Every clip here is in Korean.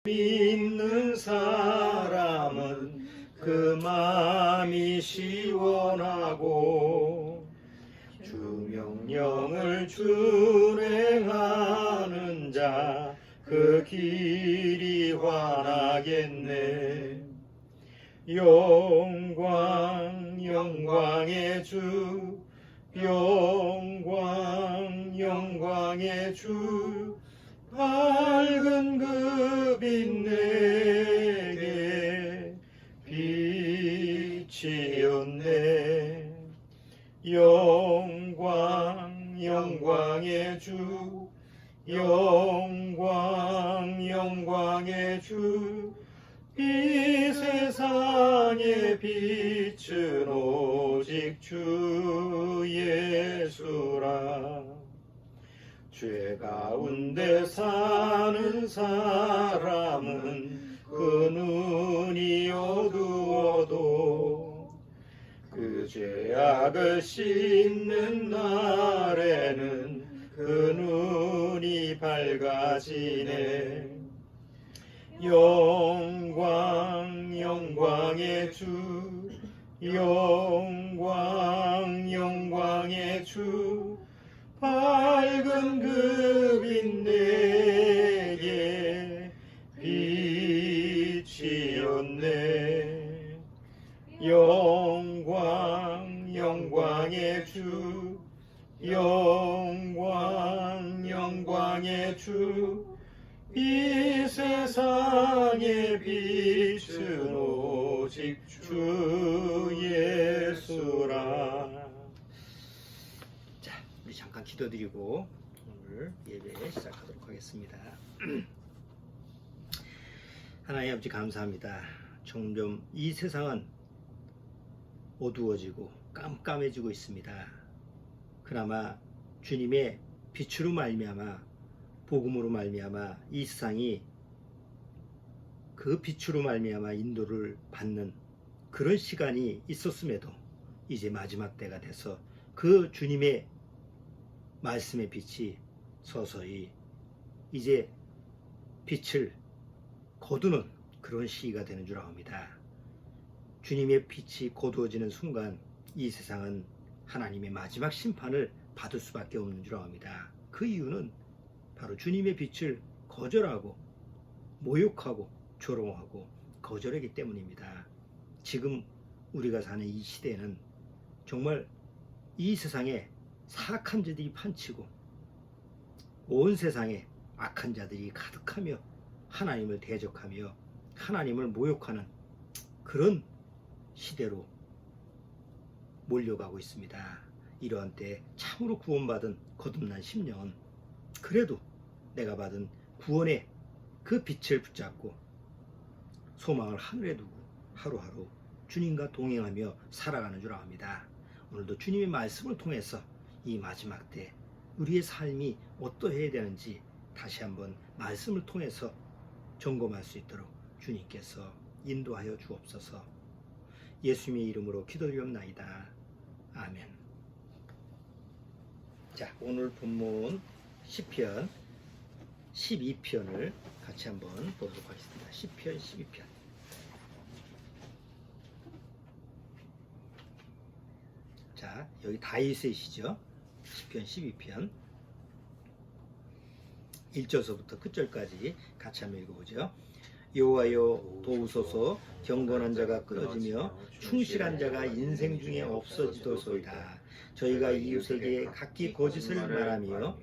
믿는 사람은 그 마음이 시원하고 주 명령을 준행하는 자 그 길이 환하겠네. 영광 영광의 주, 영광 영광의 주, 밝은 그 빛 내게 빛이었네. 영광 영광의 주, 영광 영광의 주, 이 세상의 빛은 오직 주 예수라. 죄 가운데 사는 사람은 그 눈이 어두워도 그 죄악을 씻는 날에는 그 눈이 밝아지네. 영광 영광의 주, 영광 영광의 주, 밝은 그 빛 내게 빛이었네. 영광 영광의 주, 영광 영광의 주, 이 세상의 빛은 오직 주 예수라. 자, 우리 잠깐 기도드리고 오늘 예배 시작하도록 하겠습니다. 하나님 아버지 감사합니다. 점점 이 세상은 어두워지고 깜깜해지고 있습니다. 그나마 주님의 빛으로 말미암아, 복음으로 말미암아 이 세상이 그 빛으로 말미암아 인도를 받는 그런 시간이 있었음에도 이제 마지막 때가 돼서 그 주님의 말씀의 빛이 서서히 이제 빛을 거두는 그런 시기가 되는 줄 압니다. 주님의 빛이 거두어지는 순간 이 세상은 하나님의 마지막 심판을 받을 수밖에 없는 줄 압니다. 그 이유는 바로 주님의 빛을 거절하고 모욕하고 조롱하고 거절하기 때문입니다. 지금 우리가 사는 이 시대에는 정말 이 세상에 사악한 자들이 판치고 온 세상에 악한 자들이 가득하며 하나님을 대적하며 하나님을 모욕하는 그런 시대로 몰려가고 있습니다. 이러한 때 참으로 구원받은 거듭난 심령은 그래도 내가 받은 구원의 그 빛을 붙잡고 소망을 하늘에 두고 하루하루 주님과 동행하며 살아가는 줄 압니다. 오늘도 주님의 말씀을 통해서 이 마지막 때 우리의 삶이 어떠해야 되는지 다시 한번 말씀을 통해서 점검할 수 있도록 주님께서 인도하여 주옵소서. 예수님의 이름으로 기도드리옵나이다. 아멘. 자, 오늘 본문 시편 12편을 같이 한번 보도록 하겠습니다. 시편 12편. 자, 여기 다윗의 시죠. 시편 12편 1절서부터 끝절까지 같이 한번 읽어보죠. 여호와여 도우소서. 경건한 자가 끊어지며 충실한 자가 인생 중에 없어지도소이다. 저희가 이웃에게 각기 거짓을 말하며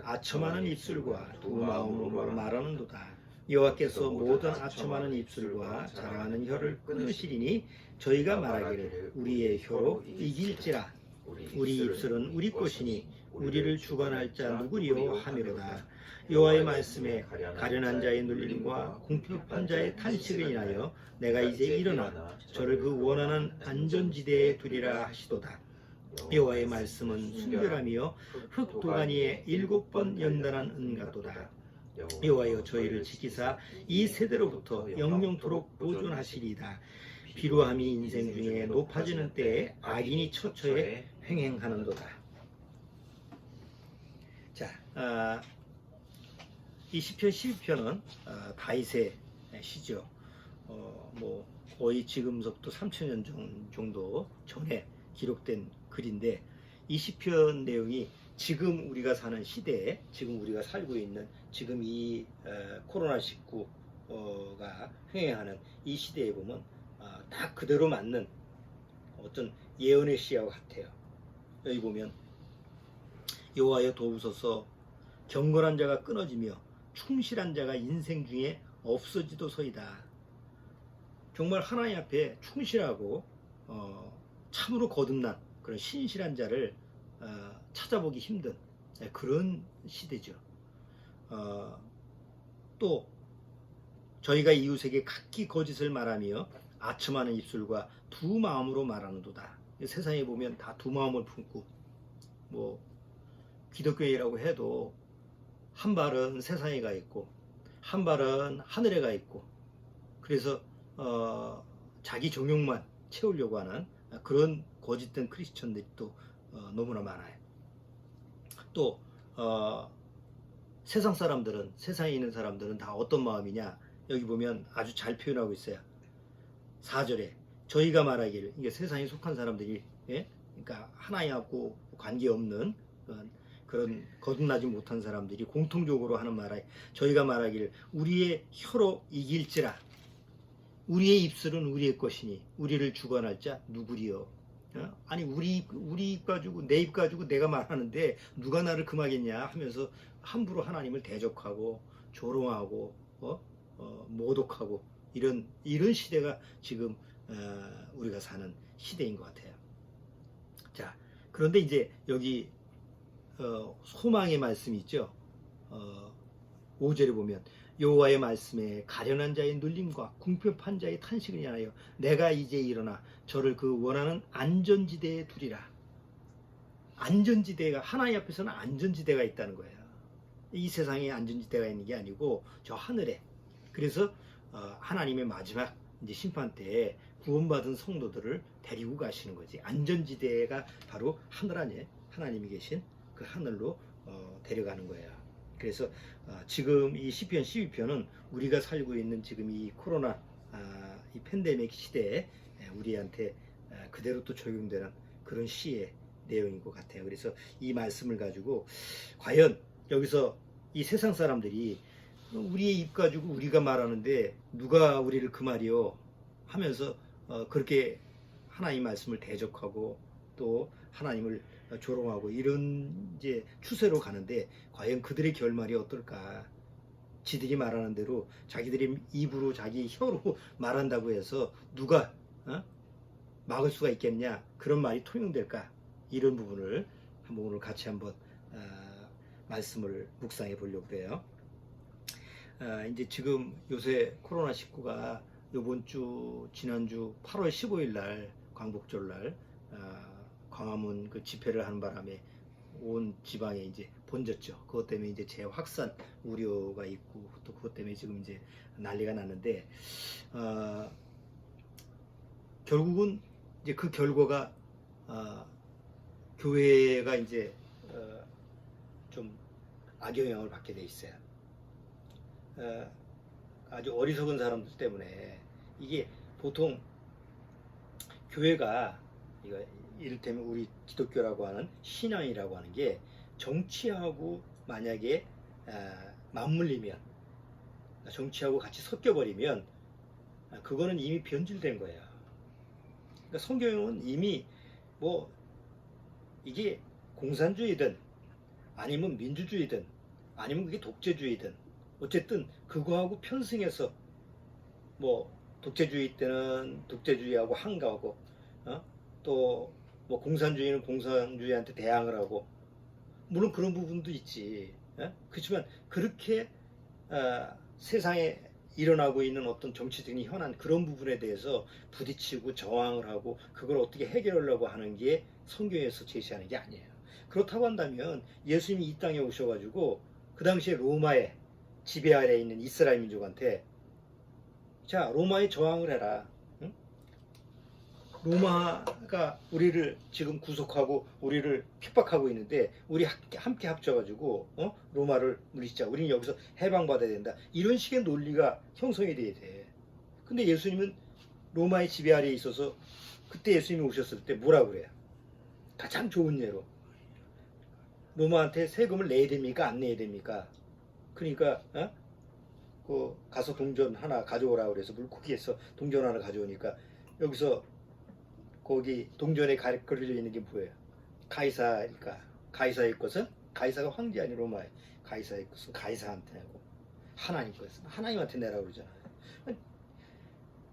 아첨하는 입술과 두 마음으로 말하는도다. 여호와께서 모든 아첨하는 입술과 자랑하는 혀를 끊으시리니 저희가 말하기를 우리의 혀로 이길지라. 우리 입술은 우리 것이니 우리를 주관할 자 누구리요 하미로다. 여호와의 말씀에 가련한 자의 눌림과 궁핍한 자의 탄식을 인하여 내가 이제 일어나 저를 그 원하는 안전지대에 두리라 하시도다. 여호와의 말씀은 순결하며 흙 도가니에 7번 연단한 은 같도다. 여호와여 저희를 지키사 이 세대로부터 영영토록 보존하시리이다. 비루함이 인생 중에 높아지는 때에 악인이 처처에 횡행하는도다. 자, 이 시편 12편은 다윗의 시죠. 뭐 거의 지금부터 3000년 정도 전에 기록된 글인데 이 시편 내용이 지금 우리가 사는 시대에 지금 우리가 살고 있는 지금 이 코로나19가 횡행하는 이 시대에 보면 다 그대로 맞는 어떤 예언의 시와 같아요. 여기 보면 여호와여 도우소서 경건한 자가 끊어지며 충실한 자가 인생 중에 없어지도소이다. 정말 하나님 앞에 충실하고 참으로 거듭난 그런 신실한 자를 찾아보기 힘든 그런 시대죠. 또 저희가 이웃에게 각기 거짓을 말하며 아첨하는 입술과 두 마음으로 말하는도다. 세상에 보면 다 두 마음을 품고 뭐 기독교인이라고 해도 한 발은 세상에 가 있고 한 발은 하늘에 가 있고 그래서 자기 정욕만 채우려고 하는 그런 거짓된 크리스천들이 또 너무나 많아요. 또 세상 사람들은 세상에 있는 사람들은 다 어떤 마음이냐 여기 보면 아주 잘 표현하고 있어요. 4절에 저희가 말하기를 이게 세상에 속한 사람들이 그러니까 하나님하고 관계없는 그런 거듭나지 못한 사람들이 공통적으로 하는 말이 저희가 말하기를 우리의 혀로 이길지라 우리의 입술은 우리의 것이니 우리를 주관할 자 누구리요? 아니 우리 입 가지고 내 입 가지고 내가 말하는데 누가 나를 금하겠냐 하면서 함부로 하나님을 대적하고 조롱하고 모독하고 이런 시대가 지금 우리가 사는 시대인 것 같아요. 자, 그런데 이제 여기 소망의 말씀이 있죠. 5절에 보면 여호와의 말씀에 가련한 자의 눌림과 궁핍한 자의 탄식을 인하여 내가 이제 일어나 저를 그 원하는 안전지대에 두리라. 안전지대가 하나님 앞에서는 안전지대가 있다는 거예요. 이 세상에 안전지대가 있는 게 아니고 저 하늘에. 그래서 하나님의 마지막 이제 심판 때에 구원받은 성도들을 데리고 가시는 거지. 안전지대가 바로 하늘 안에 하나님이 계신 그 하늘로 데려가는 거예요. 그래서 지금 이 시편 12편은 우리가 살고 있는 지금 이 코로나 이 팬데믹 시대에 우리한테 그대로 또 적용되는 그런 시의 내용인 것 같아요. 그래서 이 말씀을 가지고 과연 여기서 이 세상 사람들이 우리의 입 가지고 우리가 말하는데 누가 우리를 그 말이요 하면서 그렇게 하나님 말씀을 대적하고 또 하나님을 조롱하고 이런 이제 추세로 가는데 과연 그들의 결말이 어떨까? 지들이 말하는 대로 자기들이 입으로 자기 혀로 말한다고 해서 누가 막을 수가 있겠냐? 그런 말이 통용될까? 이런 부분을 한번 오늘 같이 한번 말씀을 묵상해 보려고 그래요. 이제 지금 요새 코로나19가 요번 주 지난주 8월 15일 날 광복절 날 광화문 그 집회를 하는 바람에 온 지방에 이제 번졌죠. 그것 때문에 이제 재확산 우려가 있고 또 그것 때문에 지금 이제 난리가 났는데 결국은 이제 그 결과가 교회가 이제 좀 악영향을 받게 돼 있어요. 아주 어리석은 사람들 때문에 이게 보통 교회가 이거 이를테면 우리 기독교라고 하는 신앙이라고 하는 게 정치하고 만약에 맞물리면 정치하고 같이 섞여버리면 그거는 이미 변질된 거예요. 그러니까 성경은 이미 뭐 이게 공산주의든 아니면 민주주의든 아니면 그게 독재주의든 어쨌든 그거하고 편승해서 뭐 독재주의 때는 독재주의하고 항거하고 또 뭐 공산주의는 공산주의한테 대항을 하고 물론 그런 부분도 있지. 그렇지만 그렇게 세상에 일어나고 있는 어떤 정치적인 현안 그런 부분에 대해서 부딪히고 저항을 하고 그걸 어떻게 해결하려고 하는 게 성경에서 제시하는 게 아니에요. 그렇다고 한다면 예수님이 이 땅에 오셔가지고 그 당시에 로마의 지배 아래에 있는 이스라엘 민족한테 자 로마에 저항을 해라. 응? 로마가 우리를 지금 구속하고 우리를 핍박하고 있는데 우리 함께 합쳐가지고 로마를 물리치자. 우리는 여기서 해방받아야 된다. 이런 식의 논리가 형성이 돼야 돼. 근데 예수님은 로마의 지배 아래에 있어서 그때 예수님이 오셨을 때 뭐라 그래요? 가장 좋은 예로 로마한테 세금을 내야 됩니까? 안 내야 됩니까? 그러니까 그 가서 동전 하나 가져오라 그래서 물고기에서 동전 하나 가져오니까 여기서 거기 동전에 걸려 있는 게 뭐예요? 가이사니까 가이사의 것은 가이사가 황제 아니 로마의 가이사의 것은 가이사한테 내고 하나님 것은 하나님한테 내라고 그러잖아요.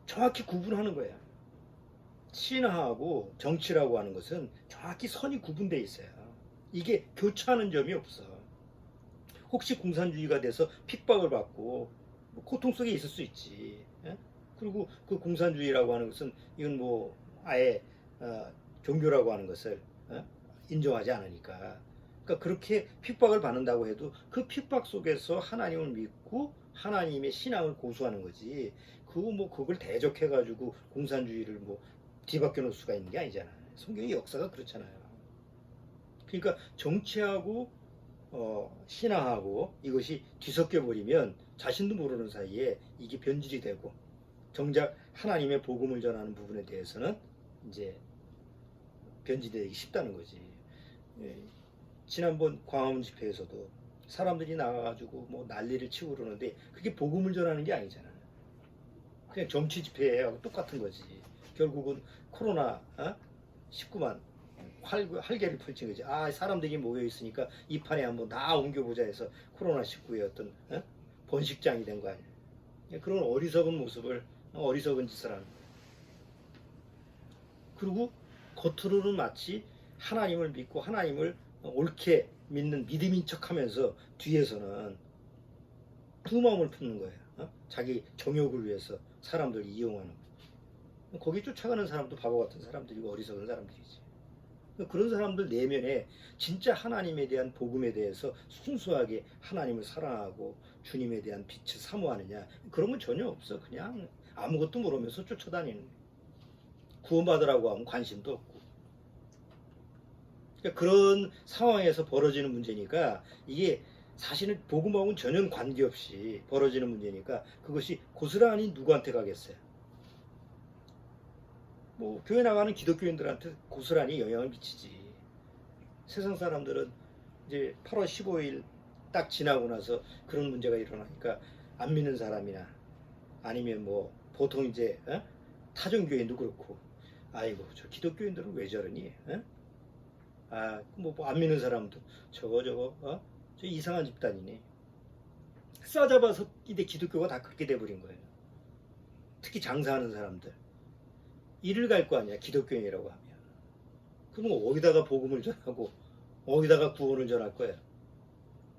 정확히 구분하는 거예요. 신화하고 정치라고 하는 것은 정확히 선이 구분되어 있어요. 이게 교차하는 점이 없어. 혹시 공산주의가 돼서 핍박을 받고 뭐 고통 속에 있을 수 있지. 예? 그리고 그 공산주의라고 하는 것은 이건 뭐 아예 종교라고 하는 것을 인정하지 않으니까. 그러니까 그렇게 핍박을 받는다고 해도 그 핍박 속에서 하나님을 믿고 하나님의 신앙을 고수하는 거지. 그거 뭐 그걸 대적해가지고 공산주의를 뭐 뒤바뀌어 놓을 수가 있는 게 아니잖아요. 성경의 역사가 그렇잖아요. 그러니까 정치하고 신앙하고 이것이 뒤섞여 버리면 자신도 모르는 사이에 이게 변질이 되고 정작 하나님의 복음을 전하는 부분에 대해서는 이제 변질되기 쉽다는 거지. 예. 지난번 광화문 집회에서도 사람들이 나가가지고 뭐 난리를 치고 그러는데 그게 복음을 전하는 게 아니잖아요. 그냥 정치 집회하고 똑같은 거지. 결국은 코로나 19만 활개를 펼친 거지. 사람들이 모여 있으니까 이 판에 한번 다 옮겨보자 해서 코로나 19의 어떤 번식장이 된 거 아니에요. 그런 어리석은 모습을 어리석은 짓을 하는 거예요. 그리고 겉으로는 마치 하나님을 믿고 하나님을 옳게 믿는 믿음인 척하면서 뒤에서는 두 마음을 품는 거예요. 자기 정욕을 위해서 사람들 이용하는 거예요. 거기 쫓아가는 사람도 바보 같은 사람들이고 어리석은 사람들이지. 그런 사람들 내면에 진짜 하나님에 대한 복음에 대해서 순수하게 하나님을 사랑하고 주님에 대한 빛을 사모하느냐, 그런 건 전혀 없어. 그냥 아무것도 모르면서 쫓아다니는 거예요. 구원받으라고 하면 관심도 없고. 그러니까 그런 상황에서 벌어지는 문제니까 이게 사실은 복음하고는 전혀 관계없이 벌어지는 문제니까 그것이 고스란히 누구한테 가겠어요? 뭐 교회 나가는 기독교인들한테 고스란히 영향을 미치지. 세상 사람들은 이제 8월 15일 딱 지나고 나서 그런 문제가 일어나니까 안 믿는 사람이나 아니면 뭐 보통 이제 타종교인도 그렇고, 아이고 저 기독교인들은 왜 저러니? 뭐 안 믿는 사람도 저거 저 이상한 집단이네. 싸잡아서 이제 기독교가 다 그렇게 돼버린 거예요. 특히 장사하는 사람들 일을 갈 거 아니야, 기독교인이라고 하면. 그럼 어디다가 복음을 전하고 어디다가 구원을 전할 거야.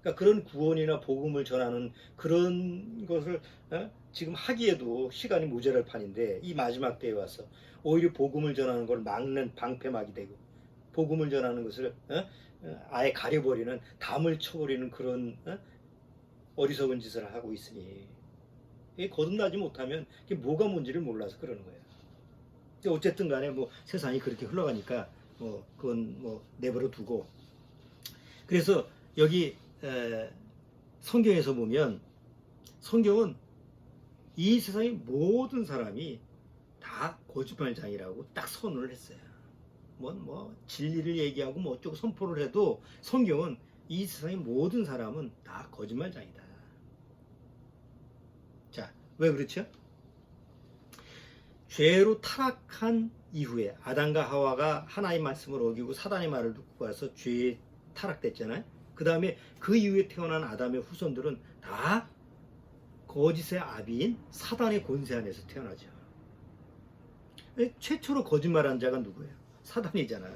그러니까 그런 구원이나 복음을 전하는 그런 것을 지금 하기에도 시간이 모자랄 판인데 이 마지막 때에 와서 오히려 복음을 전하는 걸 막는 방패막이 되고 복음을 전하는 것을 아예 가려버리는, 담을 쳐버리는 그런 어리석은 짓을 하고 있으니 거듭나지 못하면 이게 뭐가 뭔지를 몰라서 그러는 거예요. 어쨌든 간에 뭐 세상이 그렇게 흘러가니까 뭐 그건 뭐 내버려 두고, 그래서 여기 성경에서 보면 성경은 이 세상의 모든 사람이 다 거짓말장이라고 딱 선언을 했어요. 뭐 진리를 얘기하고 뭐 어쩌고 선포를 해도 성경은 이 세상의 모든 사람은 다 거짓말장이다. 자, 왜 그렇죠? 죄로 타락한 이후에 아담과 하와가 하나님의 말씀을 어기고 사단의 말을 듣고 가서 죄에 타락됐잖아요. 그 다음에 그 이후에 태어난 아담의 후손들은 다 거짓의 아비인 사단의 권세 안에서 태어나죠. 최초로 거짓말한 자가 누구예요? 사단이잖아.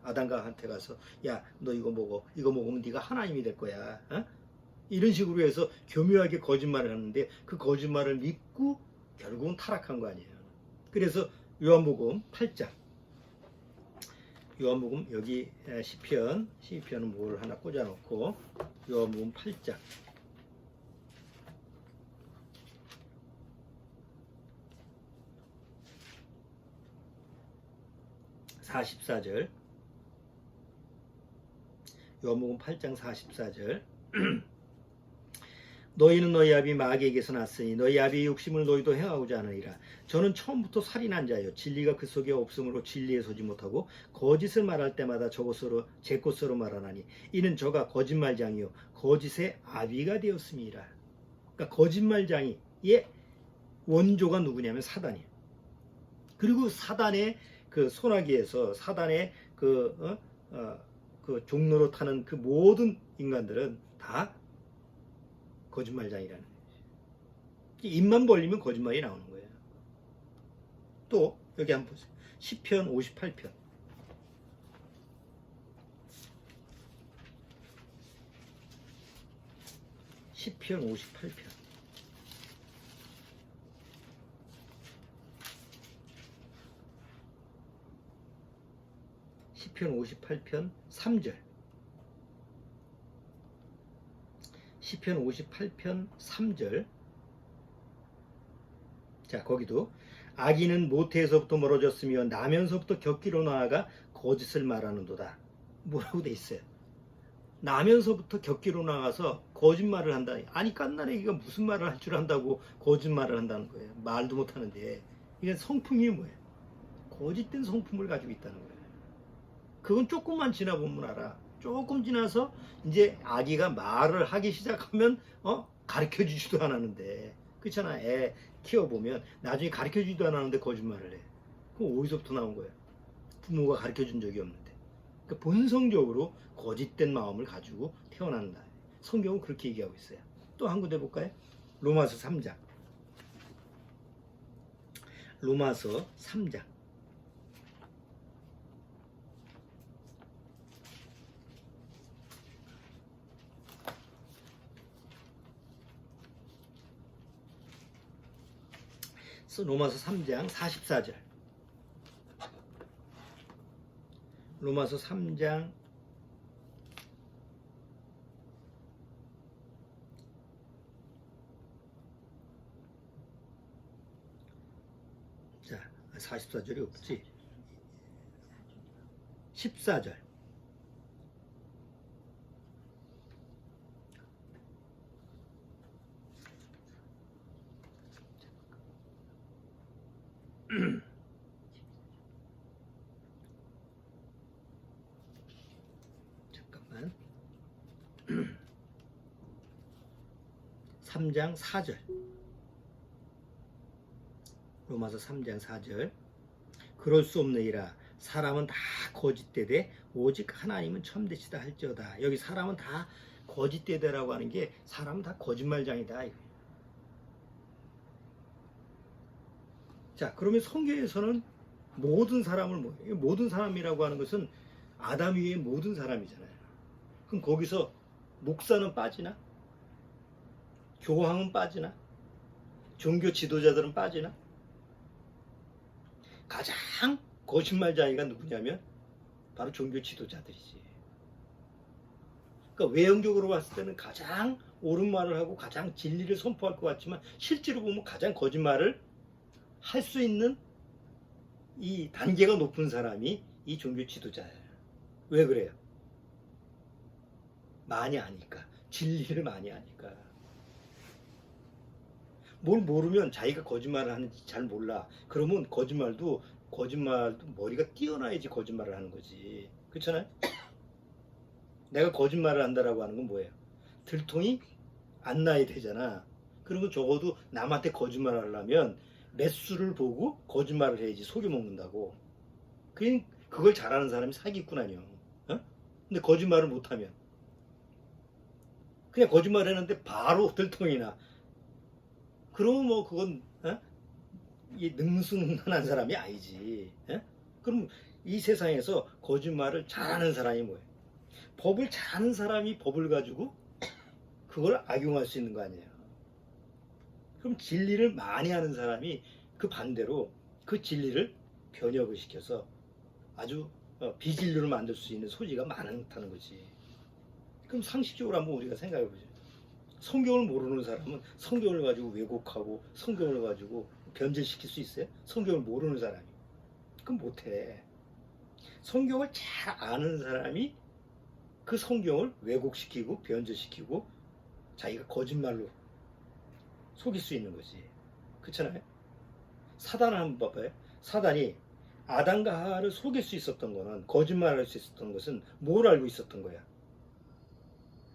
아담과 한테 가서 야, 너 이거 먹어. 이거 먹으면 네가 하나님이 될 거야. 이런 식으로 해서 교묘하게 거짓말을 하는데 그 거짓말을 믿고 결국은 타락한 거 아니에요. 그래서 요한복음 8장, 요한복음 여기 시편은 뭐를 하나 꽂아놓고 요한복음 8장, 44절. 요한복음 8장 44절. 너희는 너희 아비 마귀에게서 났으니 너희 아비의 욕심을 너희도 행하고자 하느니라. 저는 처음부터 살인한 자요 진리가 그 속에 없으므로 진리에 서지 못하고 거짓을 말할 때마다 저것으로 제 것으로 말하나니 이는 저가 거짓말장이요 거짓의 아비가 되었음이라. 그러니까 거짓말장이의 원조가 누구냐면 사단이에요. 그리고 사단의 그 소나기에서 사단의 그 종로로 타는 그 모든 인간들은 다 거짓말장이라는 거예요. 입만 벌리면 거짓말이 나오는 거예요. 또 여기 한번 보세요. 시편 58편. 시편 58편. 시편 58편 3절. 시편 58편 3절. 자, 거기도 악인은 모태에서부터 멀어졌으며 나면서부터 격기로 나아가 거짓을 말하는도다. 뭐라고 돼 있어요? 나면서부터 격기로 나가서 거짓말을 한다. 아니 깐나래기가 무슨 말을 할 줄 안다고 거짓말을 한다는 거예요. 말도 못하는데. 이건 성품이 뭐예요? 거짓된 성품을 가지고 있다는 거예요. 그건 조금만 지나보면 알아. 조금 지나서 이제 아기가 말을 하기 시작하면 가르쳐주지도 않았는데, 그렇잖아. 애 키워보면 나중에 가르쳐주지도 않았는데 거짓말을 해. 그럼 어디서부터 나온 거야? 부모가 가르쳐준 적이 없는데. 그러니까 본성적으로 거짓된 마음을 가지고 태어난다. 성경은 그렇게 얘기하고 있어요. 또 한 군데 볼까요? 로마서 3장. 로마서 3장. 로마서 3장 44절. 로마서 3장 44절이 없지. 14절. 잠깐만. 3장 4절. 로마서 3장 4절. 그럴 수 없느니라. 사람은 다 거짓되되 오직 하나님은 참되시다 할지어다. 여기 사람은 다 거짓되다라고 하는 게 사람은 다 거짓말장이다. 자, 그러면 성경에서는 모든 사람을 모든 사람이라고 하는 것은 아담 위의 모든 사람이잖아요. 그럼 거기서 목사는 빠지나? 교황은 빠지나? 종교 지도자들은 빠지나? 가장 거짓말장이가 누구냐면 바로 종교 지도자들이지. 그러니까 외형적으로 봤을 때는 가장 옳은 말을 하고 가장 진리를 선포할 것 같지만 실제로 보면 가장 거짓말을 할 수 있는 이 단계가 높은 사람이 이 종교 지도자예요. 왜 그래요? 많이 아니까. 진리를 많이 아니까. 뭘 모르면 자기가 거짓말을 하는지 잘 몰라. 그러면 거짓말도 머리가 뛰어나야지 거짓말을 하는 거지. 그렇잖아요? 내가 거짓말을 한다라고 하는 건 뭐예요? 들통이 안 나야 되잖아. 그러면 적어도 남한테 거짓말을 하려면 매수를 보고 거짓말을 해야지. 속여 먹는다고. 그걸 잘하는 사람이 사기꾼 아니야. 근데 거짓말을 못하면 그냥 거짓말 했는데 바로 들통이 나. 그러면 뭐 그건 능수능란한 사람이 아니지. 그럼 이 세상에서 거짓말을 잘하는 사람이 뭐예요? 법을 잘하는 사람이 법을 가지고 그걸 악용할 수 있는 거 아니에요. 그럼 진리를 많이 하는 사람이 그 반대로 그 진리를 변혁을 시켜서 아주 비진리로 만들 수 있는 소지가 많다는 거지. 그럼 상식적으로 한번 우리가 생각해 보죠. 성경을 모르는 사람은 성경을 가지고 왜곡하고 성경을 가지고 변질시킬 수 있어요? 성경을 모르는 사람이. 그럼 못해. 성경을 잘 아는 사람이 그 성경을 왜곡시키고 변조시키고 자기가 거짓말로 속일 수 있는 거지. 그렇잖아요. 사단을 한번 봐봐요. 사단이 아담과 하와를 속일 수 있었던 거는, 거짓말할 수 있었던 것은 뭘 알고 있었던 거야?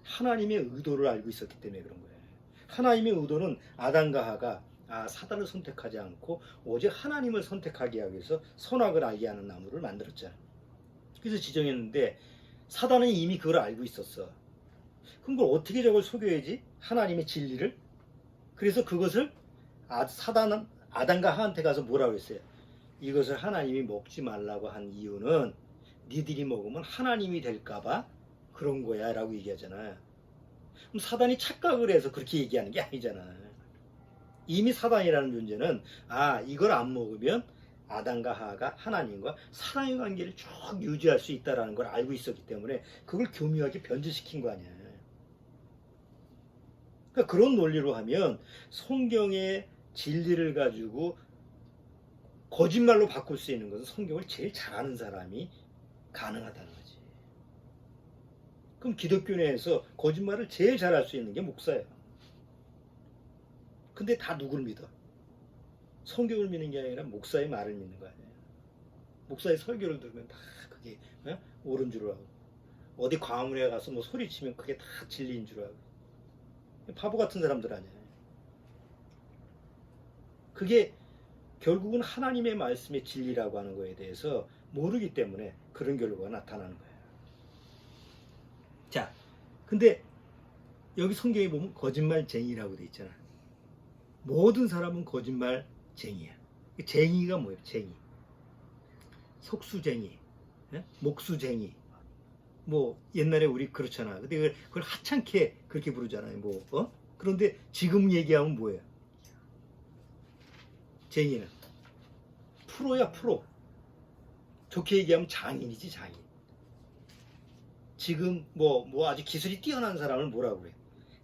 하나님의 의도를 알고 있었기 때문에 그런 거예요. 하나님의 의도는 아담과 하와가 사단을 선택하지 않고 오직 하나님을 선택하게 하기 위해서 선악을 알게 하는 나무를 만들었잖아. 그래서 지정했는데 사단은 이미 그걸 알고 있었어. 그럼 그걸 어떻게 저걸 속여야지? 하나님의 진리를? 그래서 그것을 사단은 아담과 하와한테 가서 뭐라고 했어요? 이것을 하나님이 먹지 말라고 한 이유는 니들이 먹으면 하나님이 될까봐 그런 거야 라고 얘기하잖아. 그럼 사단이 착각을 해서 그렇게 얘기하는 게 아니잖아. 이미 사단이라는 존재는 이걸 안 먹으면 아담과 하와가 하나님과 사랑의 관계를 쭉 유지할 수 있다는 걸 알고 있었기 때문에 그걸 교묘하게 변질시킨 거 아니야. 그러니까 그런 논리로 하면 성경의 진리를 가지고 거짓말로 바꿀 수 있는 것은 성경을 제일 잘 아는 사람이 가능하다는 거지. 그럼 기독교 내에서 거짓말을 제일 잘할 수 있는 게 목사예요. 근데 다 누구를 믿어? 성경을 믿는 게 아니라 목사의 말을 믿는 거 아니에요. 목사의 설교를 들으면 다 그게 옳은 줄 알고, 어디 광화문에 가서 뭐 소리치면 그게 다 진리인 줄 알고. 바보 같은 사람들 아니에요. 그게 결국은 하나님의 말씀의 진리라고 하는 거에 대해서 모르기 때문에 그런 결과가 나타나는 거예요. 자, 근데 여기 성경에 보면 거짓말쟁이라고 돼 있잖아. 모든 사람은 거짓말쟁이야. 쟁이가 뭐예요? 쟁이. 속수쟁이, 목수쟁이. 뭐 옛날에 우리 그렇잖아. 근데 그걸 하찮게 그렇게 부르잖아요. 그런데 지금 얘기하면 뭐예요? 쟁이는 프로야, 프로. 좋게 얘기하면 장인이지, 장인. 지금 아주 기술이 뛰어난 사람을 뭐라고 그래?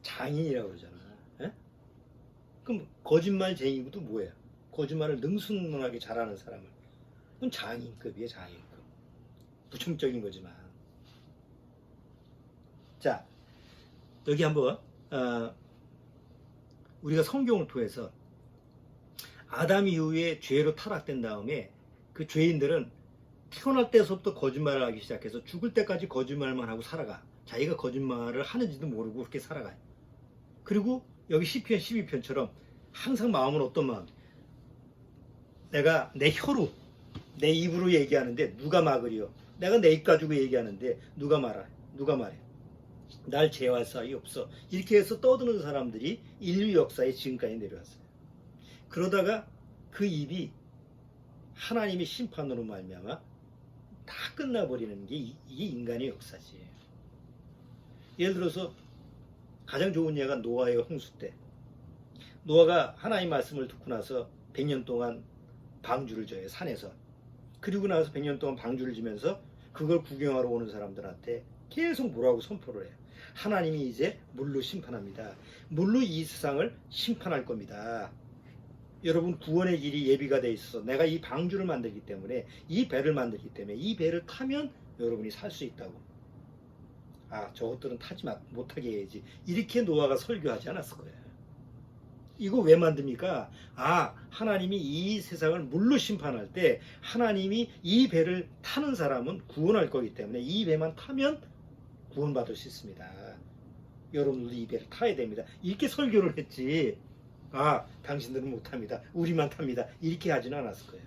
장인이라고 그러잖아. 그럼 거짓말쟁이도 뭐야? 거짓말을 능수능란하게 잘하는 사람을, 그건 장인급이에요, 장인급. 부충적인 거지만. 자, 여기 한번 우리가 성경을 통해서 아담 이후에 죄로 타락된 다음에 그 죄인들은 태어날 때서부터 거짓말을 하기 시작해서 죽을 때까지 거짓말만 하고 살아가. 자기가 거짓말을 하는지도 모르고 그렇게 살아가요. 그리고 여기 시편 12편처럼 항상 마음은 어떤 마음? 내가 내 혀로, 내 입으로 얘기하는데 누가 막으리요? 내가 내 입 가지고 얘기하는데 누가 말해? 날 제어할 사이 없어. 이렇게 해서 떠드는 사람들이 인류 역사에 지금까지 내려왔어요. 그러다가 그 입이 하나님의 심판으로 말미암아 다 끝나버리는 게 이게 인간의 역사지. 예를 들어서 가장 좋은 예가 노아의 홍수 때. 노아가 하나님 말씀을 듣고 나서 100년 동안 방주를 져요, 산에서. 그리고 나서 100년 동안 방주를 지면서 그걸 구경하러 오는 사람들한테 계속 뭐라고 선포를 해요. 하나님이 이제 물로 심판합니다. 물로 이 세상을 심판할 겁니다. 여러분, 구원의 길이 예비가 돼 있어서 내가 이 방주를 만들기 때문에, 이 배를 만들기 때문에 이 배를 타면 여러분이 살 수 있다고. 저것들은 타지 못하게 해야지. 이렇게 노아가 설교하지 않았을 거예요. 이거 왜 만듭니까? 하나님이 이 세상을 물로 심판할 때 하나님이 이 배를 타는 사람은 구원할 거기 때문에 이 배만 타면 구원받을 수 있습니다. 여러분들도 이 배를 타야 됩니다. 이렇게 설교를 했지. 당신들은 못합니다. 우리만 탑니다. 이렇게 하지는 않았을 거예요.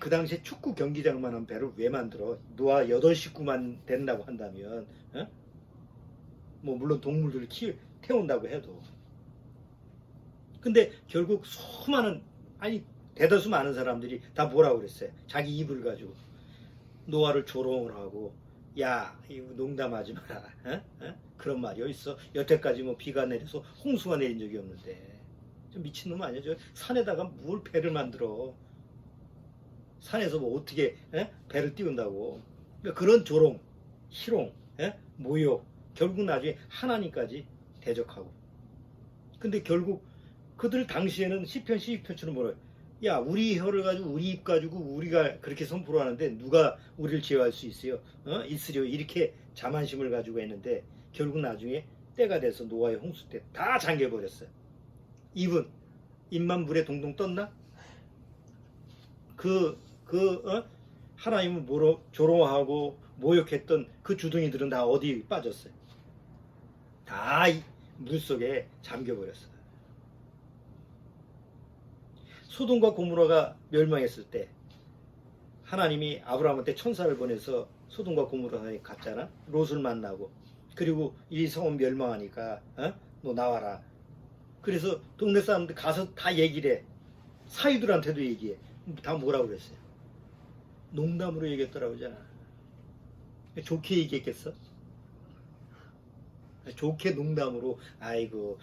그 당시에 축구 경기장만한 배를 왜 만들어? 노아 8식구만 된다고 한다면, 물론 동물들을 태운다고 해도. 근데 결국 대다수 많은 사람들이 다 뭐라고 그랬어요? 자기 입을 가지고 노아를 조롱을 하고, 야, 이거 농담하지 마라. 그런 말이 어딨어? 여태까지 비가 내려서 홍수가 내린 적이 없는데. 좀 미친놈 아니야? 저 산에다가 뭘 배를 만들어? 산에서 어떻게 배를 띄운다고? 그러니까 그런 조롱, 희롱, 모욕, 결국 나중에 하나님까지 대적하고. 근데 결국 그들 당시에는 시편 12편처럼 뭐래요? 야, 우리 혀를 가지고 우리 입 가지고 우리가 그렇게 선포를 하는데 누가 우리를 제어할 수 있어요? 있으려 이렇게 자만심을 가지고 했는데 결국 나중에 때가 돼서 노아의 홍수 때 다 잠겨버렸어요. 입만 물에 동동 떴나? 하나님을 조롱하고 모욕했던 그 주둥이들은 다 어디 빠졌어요? 다 물속에 잠겨버렸어요. 소돔과 고모라가 멸망했을 때 하나님이 아브라함한테 천사를 보내서 소돔과 고모라에 갔잖아. 롯을 만나고 그리고 이 성은 멸망하니까 너 나와라. 그래서 동네 사람들 가서 다 얘기를 해. 사위들한테도 얘기해. 다 뭐라고 그랬어요? 농담으로 얘기했더라고 하잖아. 좋게 얘기했겠어? 좋게 농담으로 아이고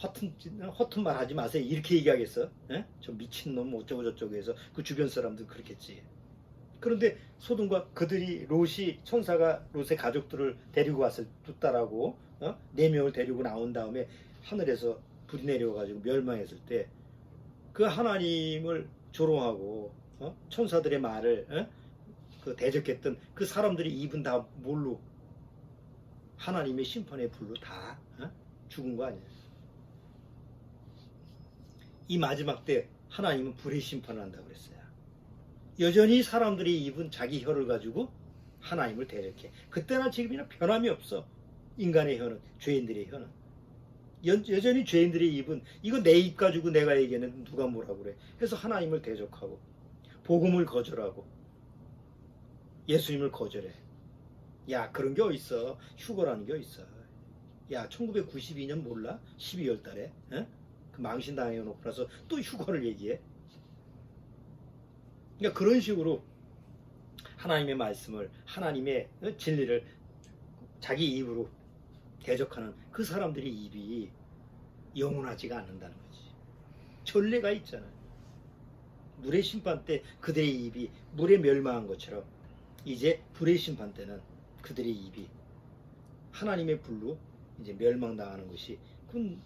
허튼 말 하지 마세요 이렇게 얘기하겠어? 저 미친놈 어쩌고 저쩌고 해서 그 주변 사람들 그렇겠지. 그런데 소돔과 그들이 천사가 롯의 가족들을 데리고 왔을 두 딸하고 4명을 데리고 나온 다음에 하늘에서 불이 내려와가지고 멸망했을 때 그 하나님을 조롱하고 천사들의 말을 그 대적했던 그 사람들이 입은 다 뭘로? 하나님의 심판의 불로 다 죽은 거 아니에요. 이 마지막 때 하나님은 불의 심판을 한다고 그랬어요. 여전히 사람들이 입은 자기 혀를 가지고 하나님을 대적해. 그때나 지금이나 변함이 없어. 인간의 혀는, 죄인들의 혀는. 여전히 죄인들의 입은 이거 내 입 가지고 내가 얘기하는 누가 뭐라고 그래. 그래서 하나님을 대적하고 복음을 거절하고 예수님을 거절해. 야, 그런 게 어딨어. 휴거라는 게 어딨어. 야, 1992년 몰라? 12월 달에 그 망신 당해놓고 나서 또 휴거를 얘기해. 그러니까 그런 식으로 하나님의 말씀을, 하나님의 진리를 자기 입으로 대적하는 그 사람들의 입이 영원하지가 않는다는 거지. 전례가 있잖아. 물의 심판 때 그들의 입이 물에 멸망한 것처럼 이제 불의 심판 때는 그들의 입이 하나님의 불로 이제 멸망당하는 것이 그건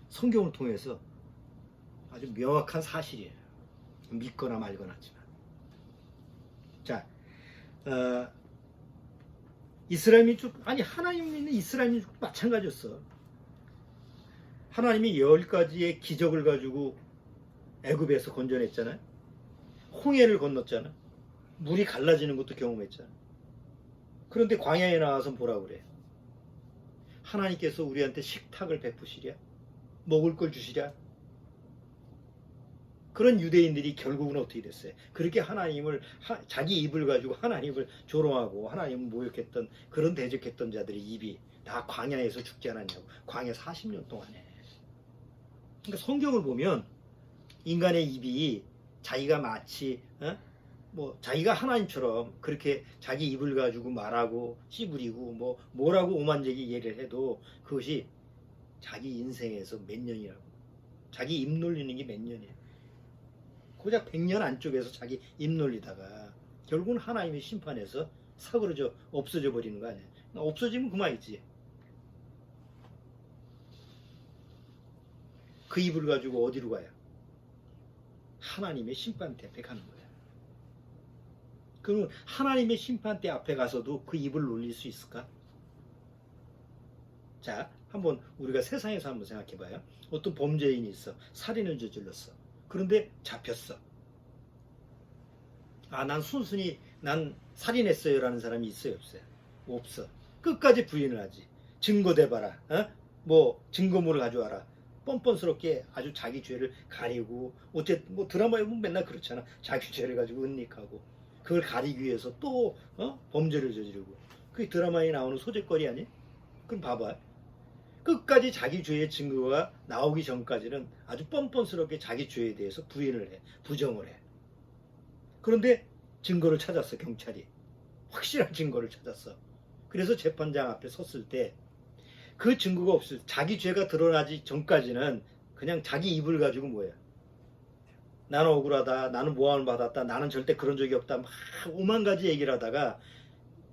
성경을 통해서 아주 명확한 사실이에요. 믿거나 말거나 하지만. 자, 이스라엘 민족, 하나님 믿는 이스라엘 민족 마찬가지였어. 하나님이 10가지의 기적을 가지고 애굽에서 건져냈잖아요. 홍해를 건넜잖아. 물이 갈라지는 것도 경험했잖아. 그런데 광야에 나와서 뭐라고 그래? 하나님께서 우리한테 식탁을 베푸시랴? 먹을 걸 주시랴? 그런 유대인들이 결국은 어떻게 됐어요? 그렇게 하나님을 자기 입을 가지고 하나님을 조롱하고 하나님을 모욕했던 그런 대적했던 자들의 입이 다 광야에서 죽지 않았냐고. 광야 40년 동안에. 그러니까 성경을 보면 인간의 입이 자기가 마치 자기가 하나님처럼 그렇게 자기 입을 가지고 말하고 씨부리고 뭐라고 오만지게 얘기를 해도 그것이 자기 인생에서 몇 년이라고. 자기 입 놀리는 게 몇 년이에요. 고작 100년 안쪽에서 자기 입 놀리다가 결국은 하나님의 심판에서 사그러져 없어져 버리는 거 아니에요. 없어지면 그만이지. 그 입을 가지고 어디로 가요? 하나님의 심판대 앞에 가는 거예요. 그러면 하나님의 심판대 앞에 가서도 그 입을 놀릴 수 있을까? 자, 한번 우리가 세상에서 한번 생각해 봐요. 어떤 범죄인이 있어. 살인을 저질렀어. 그런데 잡혔어. 난 순순히 난 살인했어요 라는 사람이 있어요, 없어요? 없어. 끝까지 부인을 하지. 증거 대봐라. 증거물을 가져와라. 뻔뻔스럽게 아주 자기 죄를 가리고, 어쨌든 드라마에 보면 맨날 그렇잖아. 자기 죄를 가지고 은닉하고 그걸 가리기 위해서 또 범죄를 저지르고. 그게 드라마에 나오는 소재거리 아니? 그럼 봐봐. 끝까지 자기 죄의 증거가 나오기 전까지는 아주 뻔뻔스럽게 자기 죄에 대해서 부인을 해. 부정을 해. 그런데 증거를 찾았어, 경찰이. 확실한 증거를 찾았어. 그래서 재판장 앞에 섰을 때 그 증거가 없을, 자기 죄가 드러나기 전까지는 그냥 자기 입을 가지고 뭐야? 나는 억울하다, 나는 모함을 받았다, 나는 절대 그런 적이 없다, 막 오만 가지 얘기를 하다가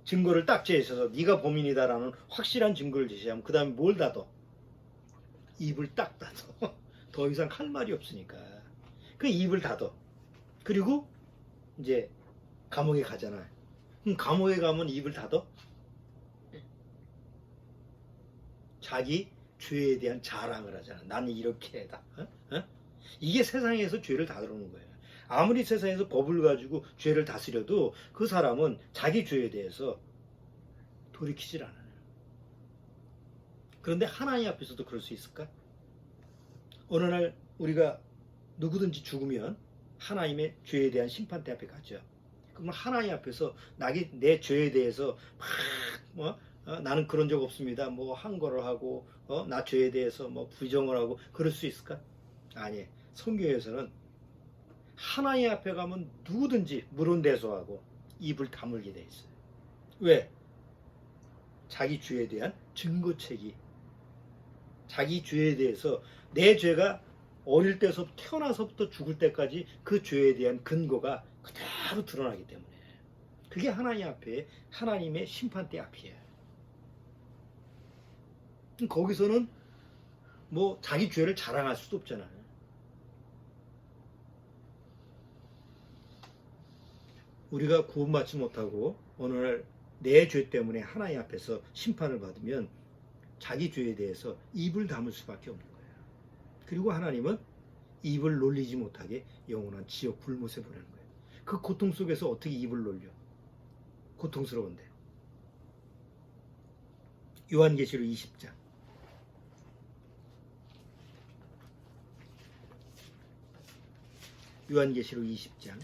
증거를 딱 제시해서 네가 범인이다라는 확실한 증거를 제시하면 그 다음에 뭘 닫어? 입을 딱 닫어. 더 이상 할 말이 없으니까 그 입을 닫어. 그리고 이제 감옥에 가잖아. 그럼 감옥에 가면 입을 닫어? 자기 죄에 대한 자랑을 하잖아. 나는 이렇게 해다. 이게 세상에서 죄를 다루는 거예요. 아무리 세상에서 법을 가지고 죄를 다스려도 그 사람은 자기 죄에 대해서 돌이키질 않아요. 그런데 하나님 앞에서도 그럴 수 있을까? 어느 날 우리가 누구든지 죽으면 하나님의 죄에 대한 심판대 앞에 가죠. 그러면 하나님 앞에서 내 죄에 대해서 막 나는 그런 적 없습니다. 뭐 항거를 하고 나 죄에 대해서 뭐 부정을 하고 그럴 수 있을까? 아니, 성경에서는 하나님 앞에 가면 누구든지 물은대소하고 입을 다물게 돼 있어요. 왜? 자기 죄에 대한 증거책이, 자기 죄에 대해서 내 죄가 어릴 때서 태어나서부터 죽을 때까지 그 죄에 대한 근거가 그대로 드러나기 때문에 그게 하나님 앞에 하나님의 심판대 앞이에요. 거기서는 뭐 자기 죄를 자랑할 수도 없잖아요. 우리가 구원받지 못하고 어느 날 내 죄 때문에 하나님 앞에서 심판을 받으면 자기 죄에 대해서 입을 다물 수밖에 없는 거예요. 그리고 하나님은 입을 놀리지 못하게 영원한 지옥 불못에 보내는 거예요. 그 고통 속에서 어떻게 입을 놀려? 고통스러운데. 요한계시록 20장. 요한계시록 20장.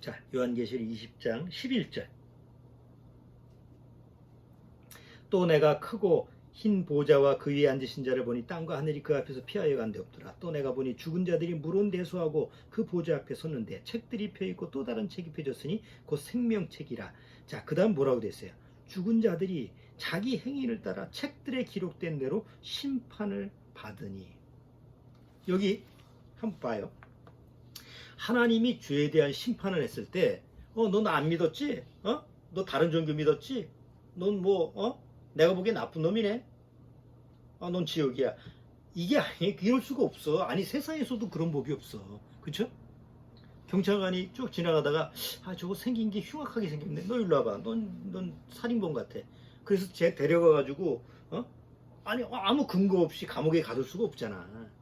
자, 요한계시록 20장 11절. 또 내가 크고 흰 보좌와 그 위에 앉으신 자를 보니 땅과 하늘이 그 앞에서 피하여 간데 없더라. 또 내가 보니 죽은 자들이 물론대소하고 그 보좌 앞에 섰는데 책들이 펴있고 또 다른 책이 펴졌으니 곧 생명책이라. 자, 그 다음 뭐라고 됐어요? 죽은 자들이 자기 행위를 따라 책들에 기록된 대로 심판을 받으니. 여기 한번 봐요. 하나님이 죄에 대한 심판을 했을 때 너 나 안 믿었지? 너 다른 종교 믿었지? 넌 내가 보기엔 나쁜 놈이네? 넌 지옥이야. 이게 아니, 이럴 수가 없어. 아니, 세상에서도 그런 법이 없어. 그쵸? 경찰관이 쭉 지나가다가 저거 생긴 게 흉악하게 생겼네. 너 일로 와봐. 넌 살인범 같아. 그래서 쟤 데려가가지고 아니, 아무 근거 없이 감옥에 가둘 수가 없잖아.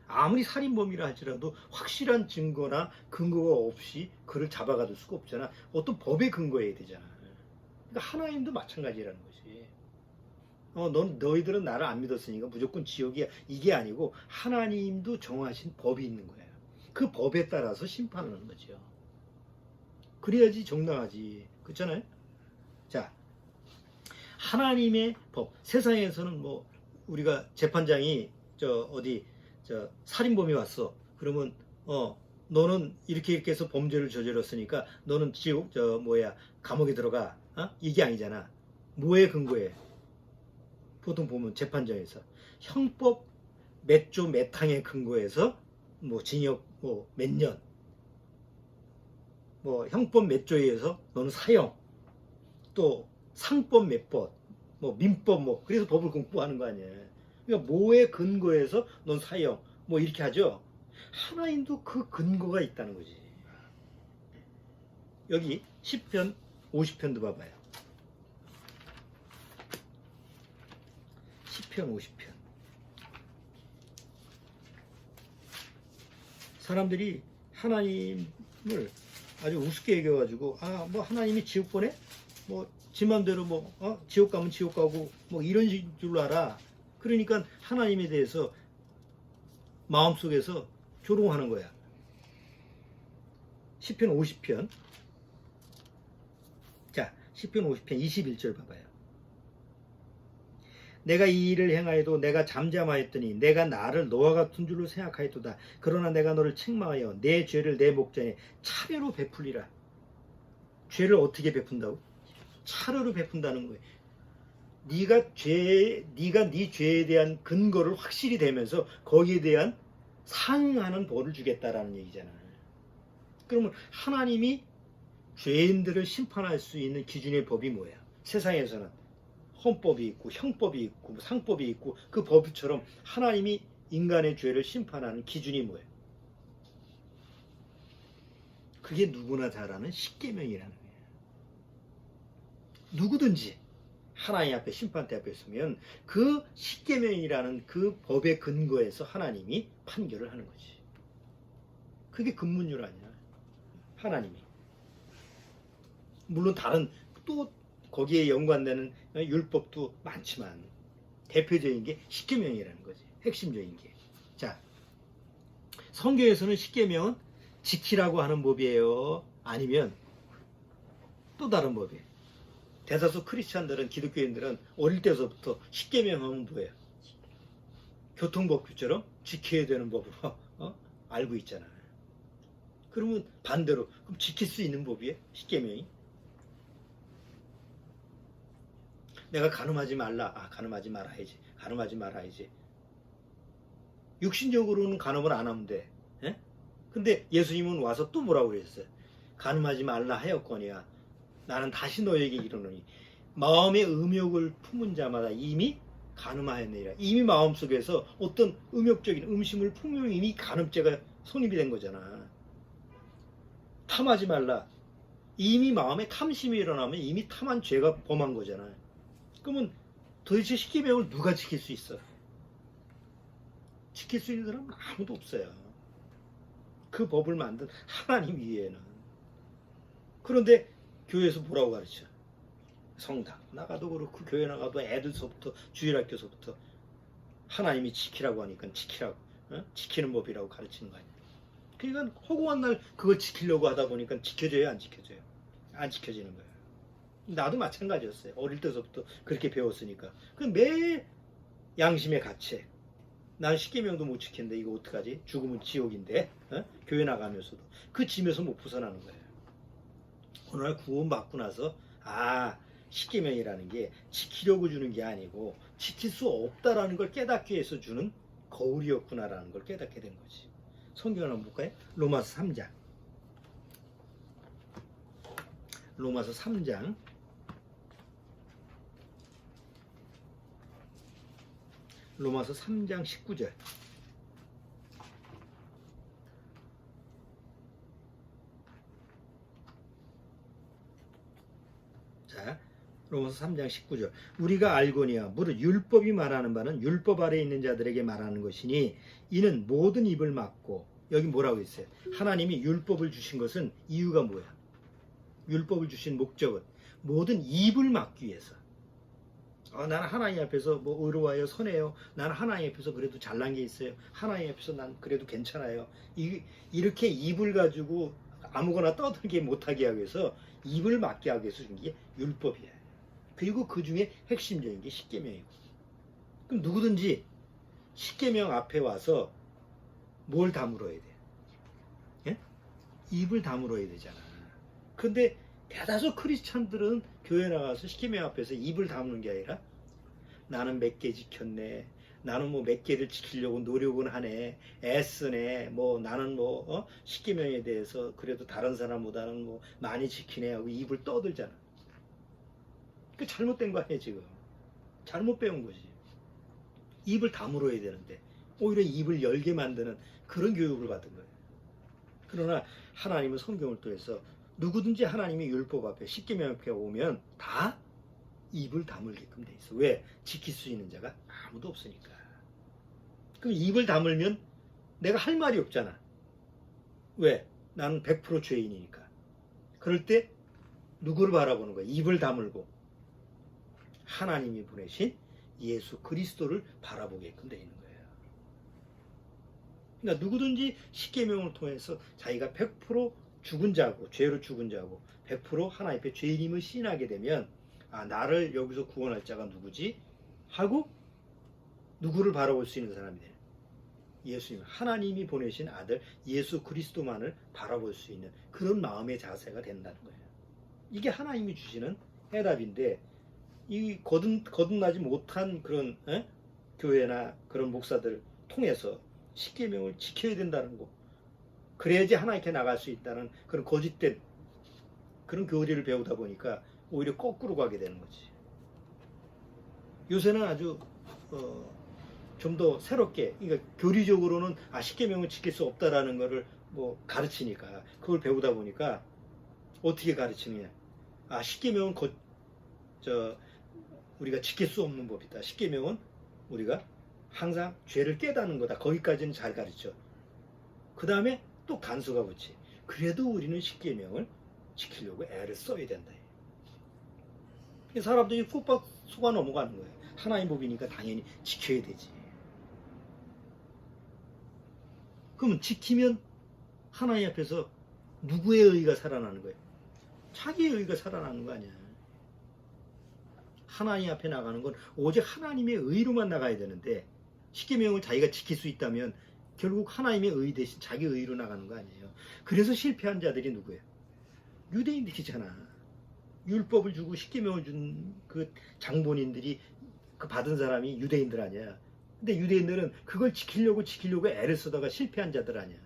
아무리 살인범이라 할지라도 확실한 증거나 근거가 없이 그를 잡아가둘 수가 없잖아. 어떤 법에 근거해야 되잖아. 그러니까 하나님도 마찬가지라는 거지. 너희들은 나를 안 믿었으니까 무조건 지옥이야. 이게 아니고 하나님도 정하신 법이 있는 거예요. 그 법에 따라서 심판하는 거죠. 그래야지 정당하지. 그렇잖아요? 자, 하나님의 법. 세상에서는 뭐 우리가 재판장이 살인범이 왔어. 그러면 너는 이렇게 해서 범죄를 저질렀으니까 너는 지옥 감옥에 들어가. 이게 아니잖아. 뭐에 근거해? 보통 보면 재판장에서 형법 몇 조 몇 항에 근거해서 뭐 징역 몇 년, 뭐 형법 몇 조에 의해서 너는 사형, 또 상법 몇 번, 뭐 민법 그래서 법을 공부하는 거 아니에요. 그러니까 뭐에 근거해서 넌 사형 이렇게 하죠. 하나님도 그 근거가 있다는 거지. 여기 10편 50편도 봐봐요. 10편 50편. 사람들이 하나님을 아주 우습게 여겨가지고 뭐 하나님이 지옥 보내? 지 맘대로 지옥 가면 지옥 가고 이런 줄로 알아. 그러니까 하나님에 대해서 마음속에서 조롱하는 거야. 10편 50편. 자, 10편 50편 21절 봐봐요. 내가 이 일을 행하여도 내가 잠잠하였더니 내가 나를 너와 같은 줄로 생각하였도다. 그러나 내가 너를 책망하여 내 죄를 내 목전에 차례로 베풀리라. 죄를 어떻게 베푼다고? 차례로 베푼다는 거예요. 네가 네 죄에 대한 근거를 확실히 대면서 거기에 대한 상응하는 벌을 주겠다라는 얘기잖아요. 그러면 하나님이 죄인들을 심판할 수 있는 기준의 법이 뭐야? 세상에서는 헌법이 있고 형법이 있고 상법이 있고 그 법처럼 하나님이 인간의 죄를 심판하는 기준이 뭐예요? 그게 누구나 잘 아는 십계명이라는 거예요. 누구든지 하나님 앞에 심판대 앞에 서면 그 십계명이라는 그 법의 근거에서 하나님이 판결을 하는 거지. 그게 근문율 아니야. 하나님이. 물론 다른 또 거기에 연관되는 율법도 많지만 대표적인 게 십계명이라는 거지. 핵심적인 게. 자, 성경에서는 십계명은 지키라고 하는 법이에요? 아니면 또 다른 법이에요? 대다수 크리스찬들은, 기독교인들은 어릴 때서부터 십계명 하면 뭐예요? 교통법규처럼 지켜야 되는 법으로 알고 있잖아요. 그러면 반대로 그럼 지킬 수 있는 법이에요? 십계명이? 내가 간음하지 말라. 간음하지 말아야지. 간음하지 말아야지. 육신적으로는 간음을 안 하면 돼. 예? 근데 예수님은 와서 또 뭐라고 그랬어요? 간음하지 말라 하였거니와 나는 다시 너에게 이르노니 마음의 음욕을 품은 자마다 이미 간음하였느니라. 이미 마음속에서 어떤 음욕적인 음심을 품으면 이미 간음죄가 성립이 된 거잖아. 탐하지 말라. 이미 마음에 탐심이 일어나면 이미 탐한 죄가 범한 거잖아. 그러면 도대체 십계명을 누가 지킬 수 있어? 지킬 수 있는 사람은 아무도 없어요. 그 법을 만든 하나님 위에는. 그런데 교회에서 뭐라고 가르쳐? 성당 나가도 그렇고 교회 나가도 애들서부터 주일학교서부터 하나님이 지키라고 하니까 지키라고, 지키는 법이라고 가르치는 거 아니야. 그러니까 허구한 날 그걸 지키려고 하다 보니까 지켜져요, 안 지켜져요? 안 지켜지는 거예요. 나도 마찬가지였어요. 어릴 때서부터 그렇게 배웠으니까. 그 매일 양심의 가책. 난 십계명도 못 지킨데 이거 어떡하지? 죽으면 지옥인데. 교회 나가면서도 그 짐에서 못 벗어나는 거예요. 어느 날 구원받고 나서 십계명이라는 게 지키려고 주는 게 아니고 지킬 수 없다라는 걸 깨닫기 위해서 주는 거울이었구나라는 걸 깨닫게 된 거지. 성경을 한번 볼까요? 로마서 3장. 로마서 3장. 로마서 3장 19절. 자, 로마서 3장 19절. 우리가 알거니와 무릇 율법이 말하는 바는 율법 아래에 있는 자들에게 말하는 것이니 이는 모든 입을 막고, 여기 뭐라고 했어요? 하나님이 율법을 주신 것은 이유가 뭐야? 율법을 주신 목적은 모든 입을 막기 위해서. 나는 하나님 앞에서 뭐 의로워요, 선해요. 나는 하나님 앞에서 그래도 잘난 게 있어요. 하나님 앞에서 난 그래도 괜찮아요. 이렇게 입을 가지고 아무거나 떠들게 못하게 하기 위해서 입을 막게 하기 위해서 준 게 율법이에요. 그리고 그 중에 핵심적인 게 십계명이고. 그럼 누구든지 십계명 앞에 와서 뭘 다물어야 돼? 예? 입을 다물어야 되잖아. 근데 대다수 크리스찬들은 교회 나가서 십계명 앞에서 입을 다무는 게 아니라 나는 몇 개 지켰네, 나는 뭐 몇 개를 지키려고 노력은 하네, 애쓰네, 뭐 나는 뭐 십계명에 대해서 그래도 다른 사람보다는 뭐 많이 지키네 하고 입을 떠들잖아. 그 잘못된 거 아니야 지금. 잘못 배운 거지. 입을 다물어야 되는데 오히려 입을 열게 만드는 그런 교육을 받은 거예요. 그러나 하나님은 성경을 통해서 누구든지 하나님의 율법 앞에 십계명 앞에 오면 다 입을 다물게끔 돼 있어. 왜? 지킬 수 있는 자가 아무도 없으니까. 그럼 입을 다물면 내가 할 말이 없잖아. 왜? 나는 100% 죄인이니까. 그럴 때 누구를 바라보는 거야? 입을 다물고 하나님이 보내신 예수 그리스도를 바라보게끔 돼 있는 거예요. 그러니까 누구든지 십계명을 통해서 자기가 100% 죽은 자고, 죄로 죽은 자고 100% 하나님 앞에 죄인임을 시인하게 되면 나를 여기서 구원할 자가 누구지? 하고 누구를 바라볼 수 있는 사람이 돼요. 예수님, 하나님이 보내신 아들 예수 그리스도만을 바라볼 수 있는 그런 마음의 자세가 된다는 거예요. 이게 하나님이 주시는 해답인데 이 거듭나지 못한 그런 교회나 그런 목사들 통해서 십계명을 지켜야 된다는 거. 그래야지 하나님께 나갈 수 있다는 그런 거짓된 그런 교리를 배우다 보니까 오히려 거꾸로 가게 되는 거지. 요새는 아주 좀 더 새롭게, 그러니까 교리적으로는 십계명을 지킬 수 없다라는 거를 뭐 가르치니까 그걸 배우다 보니까 어떻게 가르치느냐. 십계명은 우리가 지킬 수 없는 법이다. 십계명은 우리가 항상 죄를 깨닫는 거다. 거기까지는 잘 가르쳐. 그 다음에 또 간수가 붙지. 그래도 우리는 십계명을 지키려고 애를 써야 된다. 사람들이 푹 속아 넘어가는 거예요. 하나님 법이니까 당연히 지켜야 되지. 그러면 지키면 하나님 앞에서 누구의 의의가 살아나는 거예요? 자기의 의의가 살아나는 거 아니야. 하나님 앞에 나가는 건 오직 하나님의 의로만 나가야 되는데 십계명을 자기가 지킬 수 있다면 결국 하나님의 의 대신 자기 의로 나가는 거 아니에요. 그래서 실패한 자들이 누구예요? 유대인들이잖아. 율법을 주고 십계명을 준 그 장본인들이 그 받은 사람이 유대인들 아니야. 근데 유대인들은 그걸 지키려고 애를 쓰다가 실패한 자들 아니야.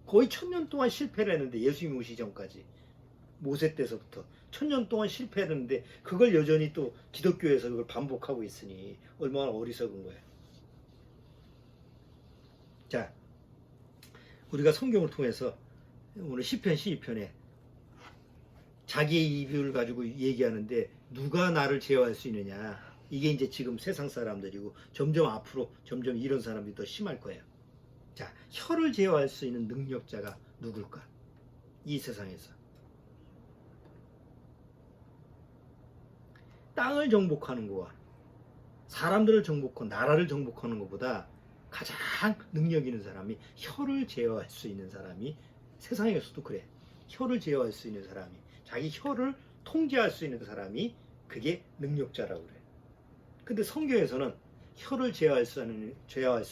거의 1000년 동안 실패를 했는데, 예수님 오시기 전까지 모세 때서부터 1000년 동안 실패를 했는데 그걸 여전히 또 기독교에서 그걸 반복하고 있으니 얼마나 어리석은 거예요. 자, 우리가 성경을 통해서 오늘 시편 12편에 자기의 입을 가지고 얘기하는데 누가 나를 제어할 수 있느냐. 이게 이제 지금 세상 사람들이고 점점 앞으로 점점 이런 사람들이 더 심할 거예요. 자, 혀를 제어할 수 있는 능력자가 누굴까? 이 세상에서. 땅을 정복하는 거와 사람들을 정복하고 나라를 정복하는 것보다 가장 능력 있는 사람이 혀를 제어할 수 있는 사람이, 세상에서도 그래. 혀를 제어할 수 있는 사람이, 자기 혀를 통제할 수 있는 사람이 그게 능력자라고 그래. 근데 성경에서는 혀를 제어할 수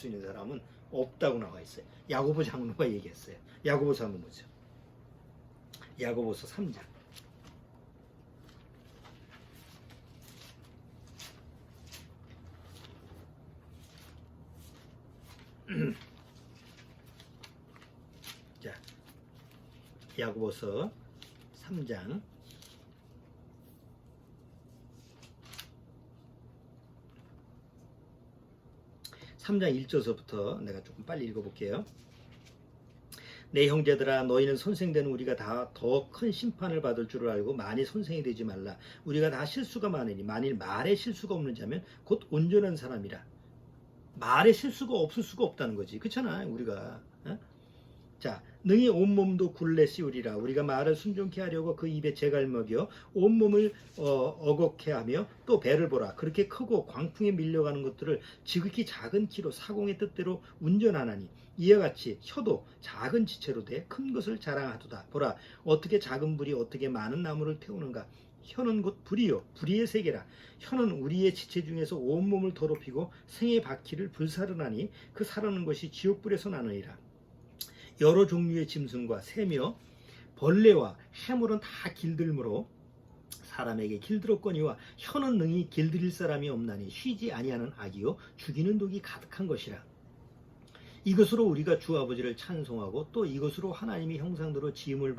있는 사람은 없다고 나와 있어요. 야고보 장로가 얘기했어요. 야고보서 한번 보죠. 야고보서 3장. 자, 야고보서 3장 1절서부터 내가 조금 빨리 읽어볼게요. 내 형제들아, 너희는 선생되는 우리가 다 더 큰 심판을 받을 줄을 알고 많이 선생이 되지 말라. 우리가 다 실수가 많으니 만일 말에 실수가 없는 자면 곧 온전한 사람이라. 말에 실수가 없을 수가 없다는 거지. 그렇잖아, 우리가. 자, 능히 온몸도 굴레 씌우리라. 우리가 말을 순종케 하려고 그 입에 재갈 먹여 온몸을 어겁게 하며 또 배를 보라. 그렇게 크고 광풍에 밀려가는 것들을 지극히 작은 키로 사공의 뜻대로 운전하나니 이와 같이 혀도 작은 지체로 돼 큰 것을 자랑하도다. 보라, 어떻게 작은 불이 어떻게 많은 나무를 태우는가. 혀는 곧 불이요 불의의 세계라. 혀는 우리의 지체 중에서 온몸을 더럽히고 생의 바퀴를 불사르나니 그 사르는 것이 지옥불에서 나느니라. 여러 종류의 짐승과 새며 벌레와 해물은 다 길들므로 사람에게 길들었거니와 혀는 능히 길들일 사람이 없나니 쉬지 아니하는 악이요 죽이는 독이 가득한 것이라. 이것으로 우리가 주 아버지를 찬송하고 또 이것으로 하나님의 형상대로 지음을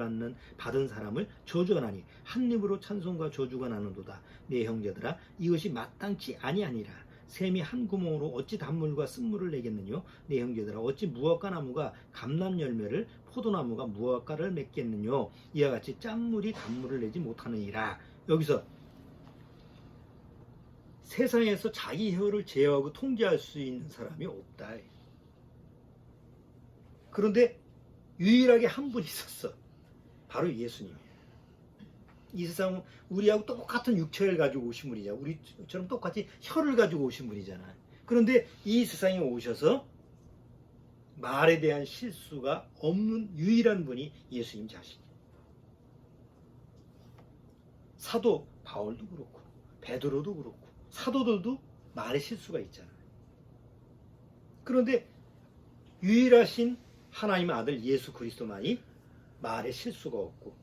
받은 사람을 저주하나니 한 입으로 찬송과 저주가 나는도다. 내 형제들아, 이것이 마땅치 아니하니라. 샘이 한 구멍으로 어찌 단물과 쓴물을 내겠느냐. 내 형제들아, 어찌 무화과 나무가 감람 열매를 포도나무가 무화과를 맺겠느냐. 이와 같이 짠물이 단물을 내지 못하느니라. 여기서 세상에서 자기 혀를 제어하고 통제할 수 있는 사람이 없다. 그런데 유일하게 한 분 있었어. 바로 예수님이에요. 이 세상은 우리하고 똑같은 육체를 가지고 오신 분이잖아. 우리처럼 똑같이 혀를 가지고 오신 분이잖아. 그런데 이 세상에 오셔서 말에 대한 실수가 없는 유일한 분이 예수님 자신이에요. 사도 바울도 그렇고 베드로도 그렇고 사도들도 말에 실수가 있잖아요. 그런데 유일하신 하나님의 아들 예수 그리스도만이 말에 실수가 없고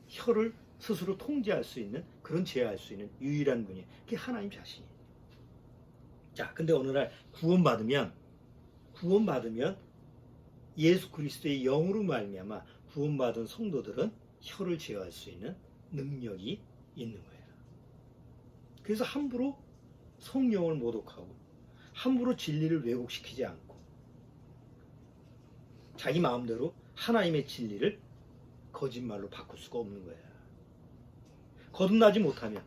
혀를 스스로 통제할 수 있는, 그런 제어할 수 있는 유일한 분이 그게 하나님 자신이에요. 자, 근데 어느 날 구원받으면 예수 그리스도의 영으로 말미암아 구원받은 성도들은 혀를 제어할 수 있는 능력이 있는 거예요. 그래서 함부로 성령을 모독하고 함부로 진리를 왜곡시키지 않고 자기 마음대로 하나님의 진리를 거짓말로 바꿀 수가 없는 거예요. 거듭나지 못하면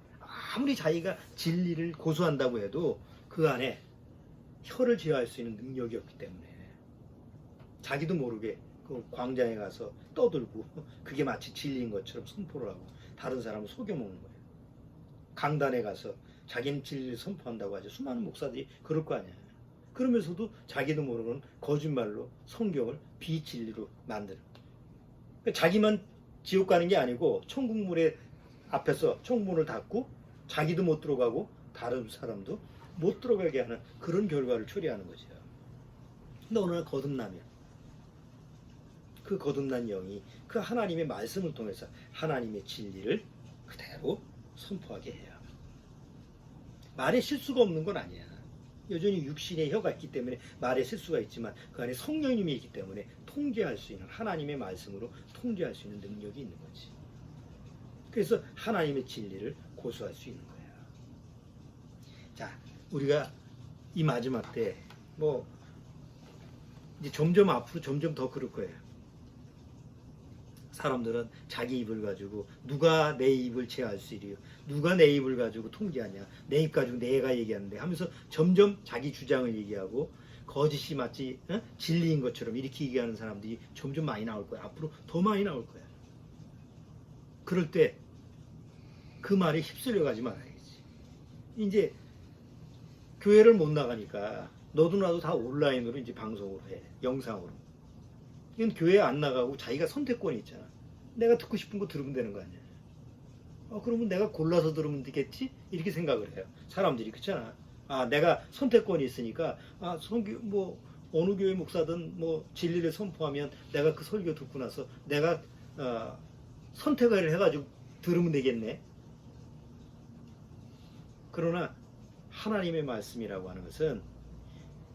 아무리 자기가 진리를 고수한다고 해도 그 안에 혀를 제어할 수 있는 능력이 없기 때문에 자기도 모르게 그 광장에 가서 떠들고 그게 마치 진리인 것처럼 선포를 하고 다른 사람을 속여먹는 거예요. 강단에 가서 자기는 진리를 선포한다고 하죠. 수많은 목사들이 그럴 거 아니에요. 그러면서도 자기도 모르는 거짓말로 성경을 비진리로 만드는 거예요. 자기만 지옥 가는 게 아니고 천국문에 앞에서 천국문을 닫고 자기도 못 들어가고 다른 사람도 못 들어가게 하는 그런 결과를 초래하는 거죠. 근데 어느 날 거듭나면 그 거듭난 영이 그 하나님의 말씀을 통해서 하나님의 진리를 그대로 선포하게 해요. 말에 실수가 없는 건 아니야. 여전히 육신의 혀가 있기 때문에 말에 실수가 있지만 그 안에 성령님이 있기 때문에 통제할 수 있는 하나님의 말씀으로 통제할 수 있는 능력이 있는 거지. 그래서 하나님의 진리를 고수할 수 있는 거예요. 자, 우리가 이 마지막 때 뭐 이제 점점 앞으로 점점 더 그럴 거예요. 사람들은 자기 입을 가지고 누가 내 입을 제어할 수 있어요? 누가 내 입을 가지고 통제하냐? 내 입 가지고 내가 얘기하는데 하면서 점점 자기 주장을 얘기하고 거짓이 마치 진리인 것처럼 이렇게 얘기하는 사람들이 점점 많이 나올 거야. 앞으로 더 많이 나올 거야. 그럴 때 그 말에 휩쓸려 가지 말아야지. 이제 교회를 못 나가니까 너도 나도 다 온라인으로 이제 방송으로 해. 영상으로. 이건 교회 안 나가고 자기가 선택권이 있잖아. 내가 듣고 싶은 거 들으면 되는 거 아니야. 그러면 내가 골라서 들으면 되겠지? 이렇게 생각을 해요. 사람들이. 그렇잖아. 내가 선택권이 있으니까 뭐 어느 교회 목사든 뭐 진리를 선포하면 내가 그 설교 듣고 나서 내가 선택을 해가지고 들으면 되겠네. 그러나 하나님의 말씀이라고 하는 것은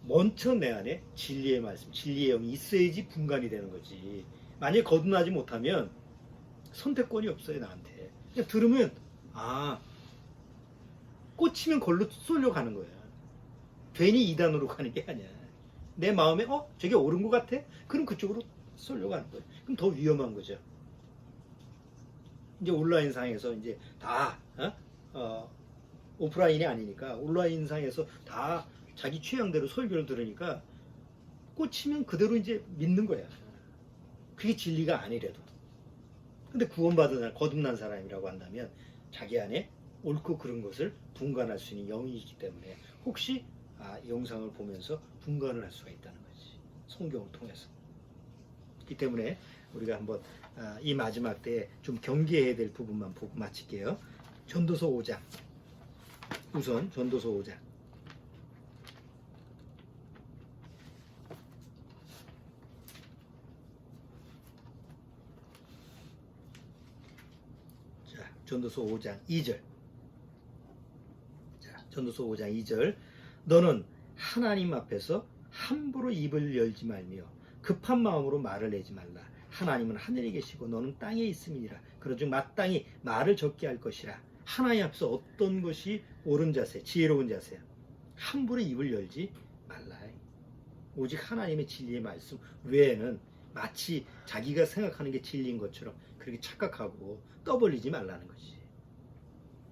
먼저 내 안에 진리의 말씀, 진리의 영이 있어야지 분간이 되는 거지. 만약에 거듭나지 못하면 선택권이 없어요, 나한테. 그냥 들으면 꽂히면 걸로 쏠려가는 거야. 괜히 이단으로 가는 게 아니야. 내 마음에 저게 옳은 것 같아? 그럼 그쪽으로 쏠려가는 거야. 그럼 더 위험한 거죠. 이제 온라인상에서 이제 다 오프라인이 아니니까 온라인상에서 다 자기 취향대로 설교를 들으니까 꽂히면 그대로 이제 믿는 거야. 그게 진리가 아니래도. 근데 구원받은 거듭난 사람이라고 한다면 자기 안에 옳고 그른 것을 분간할 수 있는 영이 있기 때문에 혹시 영상을 보면서 분간을 할 수가 있다는 거지. 성경을 통해서. 그렇기 때문에 우리가 한번 이 마지막 때에 좀 경계해야 될 부분만 보고 마칠게요. 전도서 5장. 우선 전도서 5장. 자, 전도서 5장 2절. 자, 전도서 5장 2절. 너는 하나님 앞에서 함부로 입을 열지 말며 급한 마음으로 말을 내지 말라. 하나님은 하늘에 계시고 너는 땅에 있음이니라. 그러즉 마땅히 말을 적게 할 것이라. 하나님 앞에서 어떤 것이 옳은 자세, 지혜로운 자세야. 함부로 입을 열지 말라. 오직 하나님의 진리의 말씀 외에는 마치 자기가 생각하는 게 진리인 것처럼 그렇게 착각하고 떠벌리지 말라는 거지.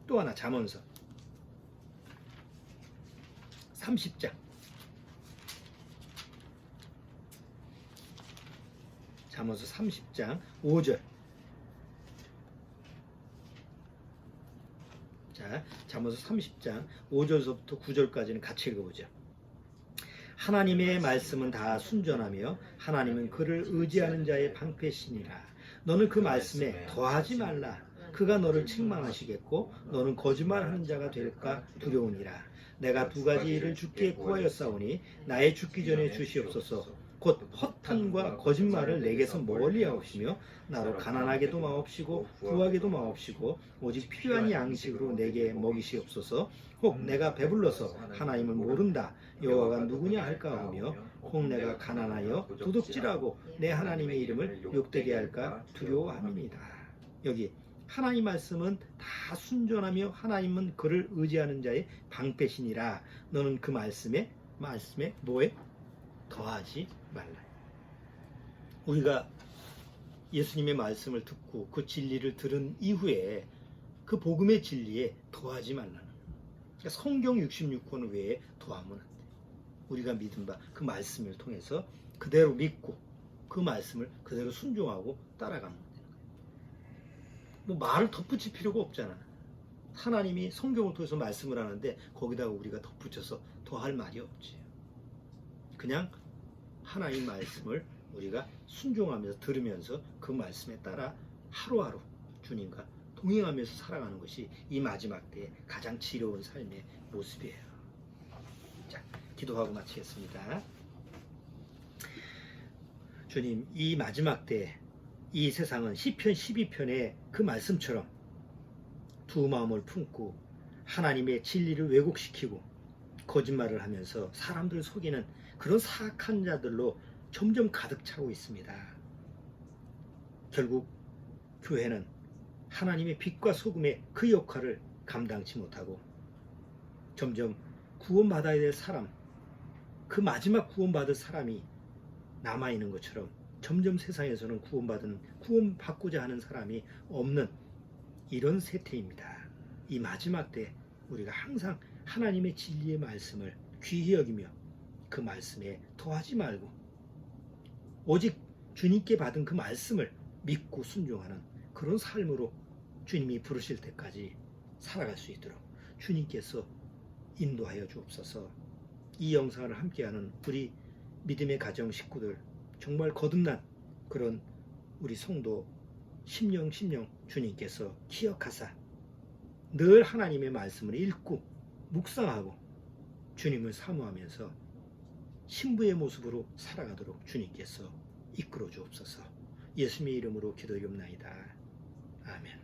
또 하나 잠언서 30장. 잠언서 30장 5절. 자, 잠언서 30장 5절서부터 9절까지는 같이 읽어보죠. 하나님의 말씀은 다 순전하며 하나님은 그를 의지하는 자의 방패시니라. 너는 그 말씀에 더하지 말라. 그가 너를 책망하시겠고 너는 거짓말하는 자가 될까 두려우니라. 내가 두 가지 일을 주께 구하였사오니 나의 죽기 전에 주시옵소서. 곧 허탄과 거짓말을 내게서 멀리 하옵시며 나로 가난하게도 마옵시고 부하게도 마옵시고 오직 필요한 양식으로 내게 먹이시옵소서. 혹 내가 배불러서 하나님을 모른다 여호와가 누구냐 할까 하며 혹 내가 가난하여 도둑질하고 내 하나님의 이름을 욕되게 할까 두려워함이니이다. 여기 하나님 말씀은 다 순전하며 하나님은 그를 의지하는 자의 방패시니라. 너는 그 말씀에 뭐에 더하지 말라. 우리가 예수님의 말씀을 듣고 그 진리를 들은 이후에 그 복음의 진리에 더하지 말라는 거예요. 그러니까 성경 66권 외에 더하면 안 돼. 우리가 믿은 바 그 말씀을 통해서 그대로 믿고 그 말씀을 그대로 순종하고 따라가면 되는 거예요. 뭐 말을 덧붙일 필요가 없잖아. 하나님이 성경을 통해서 말씀을 하는데 거기다가 우리가 덧붙여서 더할 말이 없지. 그냥 하나님 말씀을 우리가 순종하면서 들으면서 그 말씀에 따라 하루하루 주님과 동행하면서 살아가는 것이 이 마지막 때의 가장 지혜로운 삶의 모습이에요. 자, 기도하고 마치겠습니다. 주님, 이 마지막 때 이 세상은 시편 12편의 그 말씀처럼 두 마음을 품고 하나님의 진리를 왜곡시키고 거짓말을 하면서 사람들을 속이는 그런 사악한 자들로 점점 가득 차고 있습니다. 결국 교회는 하나님의 빛과 소금의 그 역할을 감당치 못하고 점점 구원받아야 될 사람, 그 마지막 구원받을 사람이 남아있는 것처럼 점점 세상에서는 구원받고자 하는 사람이 없는 이런 세태입니다. 이 마지막 때 우리가 항상 하나님의 진리의 말씀을 귀히 여기며 그 말씀에 더하지 말고 오직 주님께 받은 그 말씀을 믿고 순종하는 그런 삶으로 주님이 부르실 때까지 살아갈 수 있도록 주님께서 인도하여 주옵소서. 이 영상을 함께하는 우리 믿음의 가정 식구들, 정말 거듭난 그런 우리 성도 심령 주님께서 기억하사 늘 하나님의 말씀을 읽고 묵상하고 주님을 사모하면서 신부의 모습으로 살아가도록 주님께서 이끌어 주옵소서. 예수님의 이름으로 기도드리옵나이다. 아멘.